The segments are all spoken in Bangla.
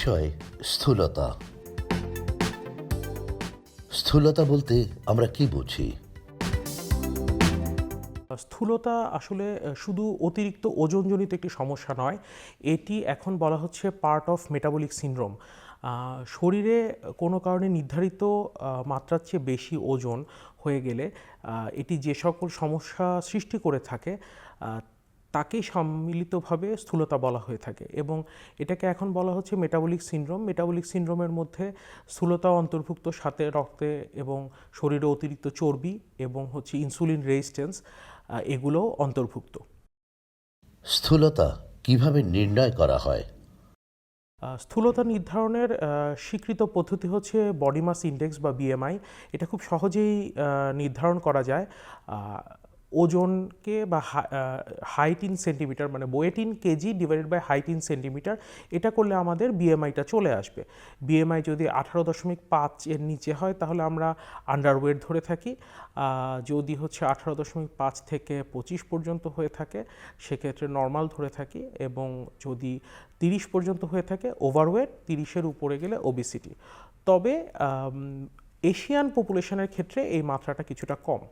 বিষয় স্থূলতা। স্থূলতা বলতে আমরা কি বুঝি? স্থূলতা আসলে শুধু অতিরিক্ত ওজনজনিত একটি সমস্যা নয়, এটি এখন বলা হচ্ছে পার্ট অফ মেটাবলিক সিনড্রোম। শরীরে কোনো কারণে নির্ধারিত মাত্রার চেয়ে বেশি ওজন হয়ে গেলে এটি যে সকল সমস্যা সৃষ্টি করে থাকে তাকেই সম্মিলিতভাবে স্থূলতা বলা হয়ে থাকে, এবং এটাকে এখন বলা হচ্ছে মেটাবলিক সিনড্রোম। মেটাবলিক সিনড্রোমের মধ্যে স্থূলতাও অন্তর্ভুক্ত, সাথে রক্তে এবং শরীরে অতিরিক্ত চর্বি এবং হচ্ছে ইনসুলিন রেজিস্ট্যান্স এগুলোও অন্তর্ভুক্ত। স্থূলতা কিভাবে নির্ণয় করা হয়? স্থূলতা নির্ধারণের স্বীকৃত পদ্ধতি হচ্ছে বডি মাস ইন্ডেক্স বা বিএমআই। এটা খুব সহজেই নির্ধারণ করা যায়। ওজনকে বা হাইট ইন সেন্টিমিটার, মানে weight in kg divided by height in centimetre, এটা করলে আমাদের বিএমআইটা চলে আসবে। বিএমআই যদি 18.5 এর নিচে হয় তাহলে আমরা আন্ডারওয়েট ধরে থাকি। যদি হচ্ছে 18.5 থেকে 25 পর্যন্ত হয়ে থাকে সেক্ষেত্রে নর্মাল ধরে থাকি, এবং যদি 30 পর্যন্ত হয়ে থাকে ওভারওয়েট, 30-এর উপরে গেলে ওবেসিটি। তবে এশিয়ান পপুলেশনের ক্ষেত্রে এই মাত্রাটা কিছুটা কম।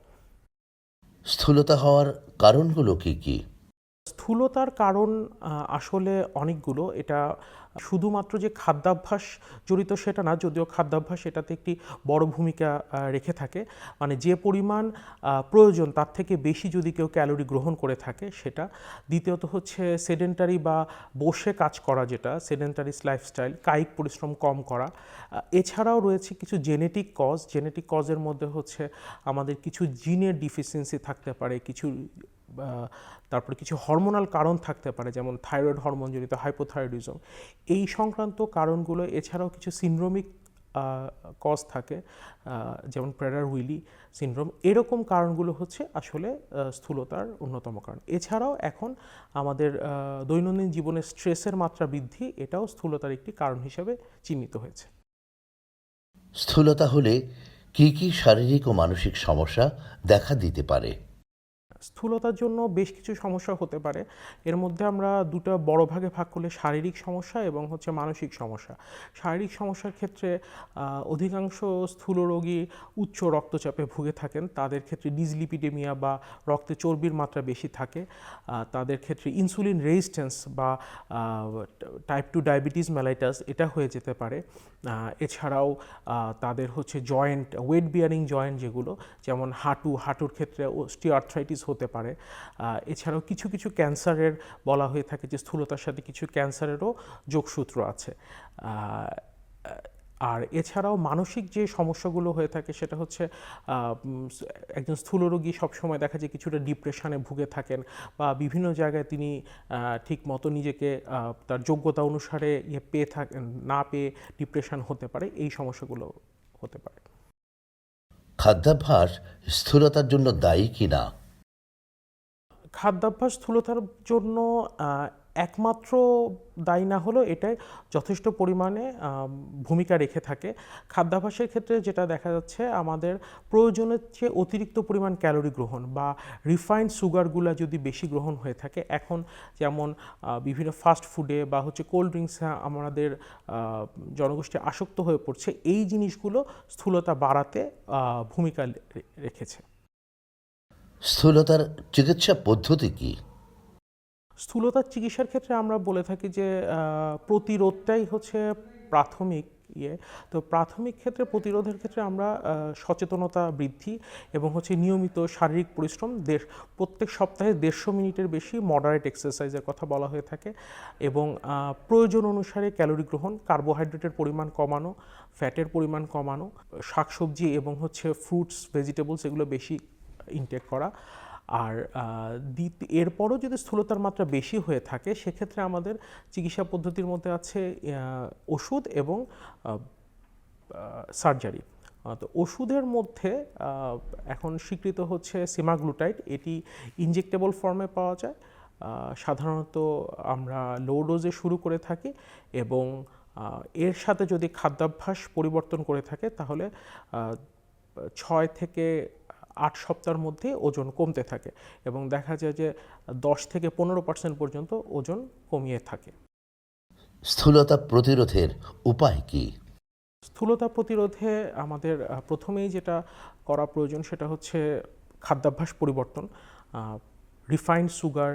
স্থূলতা হওয়ার কারণগুলো কি কি? স্থূলতার কারণ আসলে অনেকগুলো। এটা শুধুমাত্র যে খাদ্যাভ্যাস জড়িত সেটা না, যদিও খাদ্যাভ্যাস এটাতে একটি বড় ভূমিকা রেখে থাকে। মানে যে পরিমাণ প্রয়োজন তার থেকে বেশি যদি কেউ ক্যালোরি গ্রহণ করে থাকে সেটা। দ্বিতীয়ত হচ্ছে সেডেন্টারি বা বসে কাজ করা, যেটা সেডেন্টারি লাইফস্টাইল, কায়িক পরিশ্রম কম করা। এছাড়াও রয়েছে কিছু জেনেটিক কজ। জেনেটিক কজের মধ্যে হচ্ছে আমাদের কিছু জিনের ডিফিসিয়েন্সি থাকতে পারে, কিছু তারপরে কিছু হরমোনাল কারণ থাকতে পারে, যেমন থাইরয়েড হরমোনজনিত হাইপোথাইরয়েডিজম, এই সংক্রান্ত কারণগুলো। এছাড়াও কিছু সিনড্রোমিক কজ থাকে, যেমন প্রেডার-উইলি সিনড্রোম। এরকম কারণগুলো হচ্ছে আসলে স্থূলতার অন্যতম কারণ। এছাড়াও এখন আমাদের দৈনন্দিন জীবনে স্ট্রেসের মাত্রা বৃদ্ধি, এটাও স্থূলতার একটি কারণ হিসেবে চিহ্নিত হয়েছে। স্থূলতা হলে কি কি শারীরিক ও মানসিক সমস্যা দেখা দিতে পারে? স্থূলতার জন্য বেশ কিছু সমস্যা হতে পারে। এর মধ্যে আমরা দুটো বড় ভাগে ভাগ করলে শারীরিক সমস্যা এবং হচ্ছে মানসিক সমস্যা। শারীরিক সমস্যার ক্ষেত্রে অধিকাংশ স্থূল রোগী উচ্চ রক্তচাপে ভুগে থাকেন। তাদের ক্ষেত্রে ডিসলিপিডেমিয়া বা রক্তে চর্বির মাত্রা বেশি থাকে। তাদের ক্ষেত্রে ইনসুলিন রেজিস্ট্যান্স বা টাইপ 2 ডায়াবেটিস মেলাইটাস এটা হয়ে যেতে পারে। এছাড়াও তাদের হচ্ছে জয়েন্ট, ওয়েট বিয়ারিং জয়েন্ট যেগুলো, যেমন হাঁটুর ক্ষেত্রে অস্টিওআর্থ্রাইটিস হতে পারে। এছাড়াও কিছু কিছু ক্যান্সারের বলা হয়ে থাকে যে স্থূলতার সাথে কিছু ক্যান্সারেরও যোগসূত্র আছে। আর এছাড়াও মানসিক যে সমস্যাগুলো হয়ে থাকে সেটা হচ্ছে একজন স্থূল রোগী সবসময় দেখা যায় কিছুটা ডিপ্রেশনে ভুগে থাকেন, বা বিভিন্ন জায়গায় তিনি ঠিক মতো নিজেকে তার যোগ্যতা অনুসারে পেয়ে থাকেন না, পেয়ে ডিপ্রেশন হতে পারে। এই সমস্যাগুলো হতে পারে। খাদ্যাভ্যাস স্থূলতার জন্য দায়ী কিনা? খাদ্যাভ্যাস স্থূলতার জন্য একমাত্র দায়ী না হলেও এটাই যথেষ্ট পরিমাণে ভূমিকা রেখে থাকে। খাদ্যাভ্যাসের ক্ষেত্রে যেটা দেখা যাচ্ছে, আমাদের প্রয়োজনের চেয়ে অতিরিক্ত পরিমাণ ক্যালোরি গ্রহণ বা রিফাইন্ড সুগারগুলো যদি বেশি গ্রহণ হয়ে থাকে, এখন যেমন বিভিন্ন ফাস্ট ফুডে বা হচ্ছে কোল্ড ড্রিঙ্কসে আমাদের জনগোষ্ঠী আসক্ত হয়ে পড়ছে, এই জিনিসগুলো স্থূলতা বাড়াতে ভূমিকা রেখেছে। স্থূলতার চিকিৎসা পদ্ধতি কি? স্থূলতার চিকিৎসার ক্ষেত্রে আমরা বলে থাকি যে প্রতিরোধটাই হচ্ছে প্রাথমিক তো প্রাথমিক ক্ষেত্রে প্রতিরোধের ক্ষেত্রে আমরা সচেতনতা বৃদ্ধি এবং হচ্ছে নিয়মিত শারীরিক পরিশ্রম, প্রত্যেক সপ্তাহে 150 মিনিটের বেশি মডারেট এক্সারসাইজের কথা বলা হয়ে থাকে, এবং প্রয়োজন অনুসারে ক্যালোরি গ্রহণ, কার্বোহাইড্রেটের পরিমাণ কমানো, ফ্যাটের পরিমাণ কমানো, শাকসবজি এবং হচ্ছে ফ্রুটস, ভেজিটেবলস এগুলো বেশি ইনটেক করা। আর এরপরও যদি স্থূলতার মাত্রা বেশি হয়ে থাকে সেক্ষেত্রে আমাদের চিকিৎসা পদ্ধতির মধ্যে আছে ওষুধ এবং সার্জারি। তো ওষুধের মধ্যে এখন স্বীকৃত হচ্ছে সেমাগ্লুটাইড। এটি ইনজেক্টেবল ফর্মে পাওয়া যায়। সাধারণত আমরা লো ডোজে শুরু করে থাকি, এবং এর সাথে যদি খাদ্যাভ্যাস পরিবর্তন করে থাকে তাহলে 6 থেকে 8 সপ্তাহের মধ্যে ওজন কমতে থাকে, এবং দেখা যায় যে 10 থেকে 15% পর্যন্ত ওজন কমিয়ে থাকে। স্থূলতা প্রতিরোধের উপায় কি? স্থূলতা প্রতিরোধে আমাদের প্রথমেই যেটা করা প্রয়োজন সেটা হচ্ছে খাদ্যাভ্যাস পরিবর্তন। রিফাইন্ড সুগার,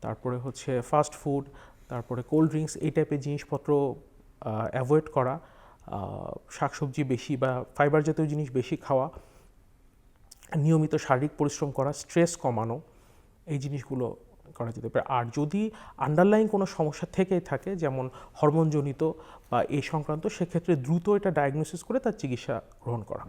তারপরে হচ্ছে ফাস্ট ফুড, তারপরে কোল্ড ড্রিঙ্কস, এই টাইপের জিনিসপত্র অ্যাভয়েড করা, শাকসবজি বেশি বা ফাইবার জাতীয় জিনিস বেশি খাওয়া, নিয়মিত শারীরিক পরিশ্রম করা, স্ট্রেস কমানো, এই জিনিসগুলো করা যেতে পারে। আর যদি আন্ডারলাইং কোনো সমস্যা থেকেই থাকে, যেমন হরমোনজনিত বা এই সংক্রান্ত, সেক্ষেত্রে দ্রুত এটা ডায়াগনোসিস করে তার চিকিৎসা গ্রহণ করা।